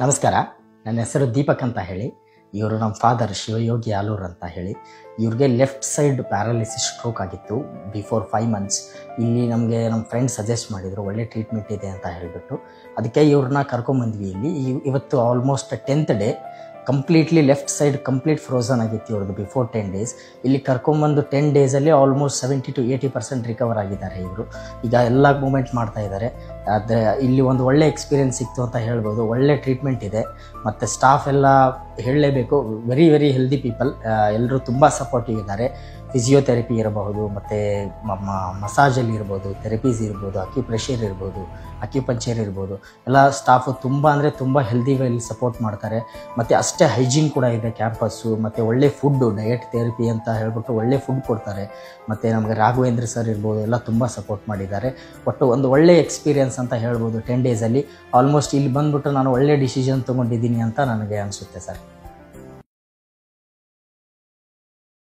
ನಮಸ್ಕಾರ. ನನ್ನ ಹೆಸರು ದೀಪಕ್ ಅಂತ ಹೇಳಿ. ಇವರು ನಮ್ಮ ಫಾದರ್ ಶಿವಯೋಗಿ ಆಲೂರ್ ಅಂತ ಹೇಳಿ. ಇವ್ರಿಗೆ ಲೆಫ್ಟ್ ಸೈಡ್ ಪ್ಯಾರಾಲಿಸಿಸ್ ಸ್ಟ್ರೋಕ್ ಆಗಿತ್ತು ಬಿಫೋರ್ 5 months. ಇಲ್ಲಿ ನಮಗೆ ನಮ್ಮ ಫ್ರೆಂಡ್ ಸಜೆಸ್ಟ್ ಮಾಡಿದರು, ಒಳ್ಳೆ ಟ್ರೀಟ್ಮೆಂಟ್ ಇದೆ ಅಂತ ಹೇಳಿಬಿಟ್ಟು. ಅದಕ್ಕೆ ಇವ್ರನ್ನ ಕರ್ಕೊಂಬಂದ್ವಿ ಇಲ್ಲಿ. ಇವತ್ತು almost 10th day. Completely left side complete frozen ಆಗಿತ್ತು ಇವ್ರದ್ದು ಬಿಫೋರ್ 10 days. ಇಲ್ಲಿ ಕರ್ಕೊಂಬಂದು 10 daysಲ್ಲಿ ಆಲ್ಮೋಸ್ಟ್ 70 to 80% ರಿಕವರ್ ಆಗಿದ್ದಾರೆ ಇವರು. ಈಗ ಎಲ್ಲ ಮೂಮೆಂಟ್ ಮಾಡ್ತಾ ಇದ್ದಾರೆ. ಆದರೆ ಇಲ್ಲಿ ಒಂದು ಒಳ್ಳೆ ಎಕ್ಸ್ಪೀರಿಯೆನ್ಸ್ ಸಿಕ್ತು ಅಂತ ಹೇಳ್ಬೋದು. ಒಳ್ಳೆ ಟ್ರೀಟ್ಮೆಂಟ್ ಇದೆ ಮತ್ತು ಸ್ಟಾಫ್ ಎಲ್ಲ ಹೇಳಲೇಬೇಕು, ವೆರಿ ವೆರಿ ಹೆಲ್ದಿ ಪೀಪಲ್. ಎಲ್ಲರೂ ತುಂಬ ಸಪೋರ್ಟಿವ್ ಇದ್ದಾರೆ. ಫಿಸಿಯೋಥೆರಪಿ ಇರಬಹುದು, ಮತ್ತು ಮಸಾಜಲ್ಲಿ ಇರ್ಬೋದು, ಥೆರಪೀಸ್ ಇರ್ಬೋದು, ಅಕ್ಯುಪ್ರೆಷರ್ ಇರ್ಬೋದು, ಅಕ್ಯುಪಂಚರ್ ಇರ್ಬೋದು. ಎಲ್ಲ ಸ್ಟಾಫು ತುಂಬ ಅಂದರೆ ತುಂಬ ಹೆಲ್ದಿ ವೇಲಿ ಸಪೋರ್ಟ್ ಮಾಡ್ತಾರೆ. ಮತ್ತು ಅಷ್ಟೇ ಹೈಜೀನ್ ಕೂಡ ಇದೆ ಕ್ಯಾಂಪಸ್ಸು. ಮತ್ತು ಒಳ್ಳೆ ಫುಡ್ಡು, ಡಯಟ್ ಥೆರಪಿ ಅಂತ ಹೇಳ್ಬಿಟ್ಟು ಒಳ್ಳೆ ಫುಡ್ ಕೊಡ್ತಾರೆ. ಮತ್ತು ನಮಗೆ ರಾಘವೇಂದ್ರ ಸರ್ ಇರ್ಬೋದು, ಎಲ್ಲ ತುಂಬ ಸಪೋರ್ಟ್ ಮಾಡಿದ್ದಾರೆ. ಒಟ್ಟು ಒಂದು ಒಳ್ಳೆ ಎಕ್ಸ್ಪೀರಿಯೆನ್ಸ್ ಅಂತ ಹೇಳ್ಬೋದು 10 daysಲ್ಲಿ. ಆಲ್ಮೋಸ್ಟ್ ಇಲ್ಲಿ ಬಂದುಬಿಟ್ಟು ನಾನು ಒಳ್ಳೆ ಡಿಸಿಷನ್ ತೊಗೊಂಡಿದ್ದೀನಿ ಅಂತ ನನಗೆ ಅನಿಸುತ್ತೆ ಸರ್.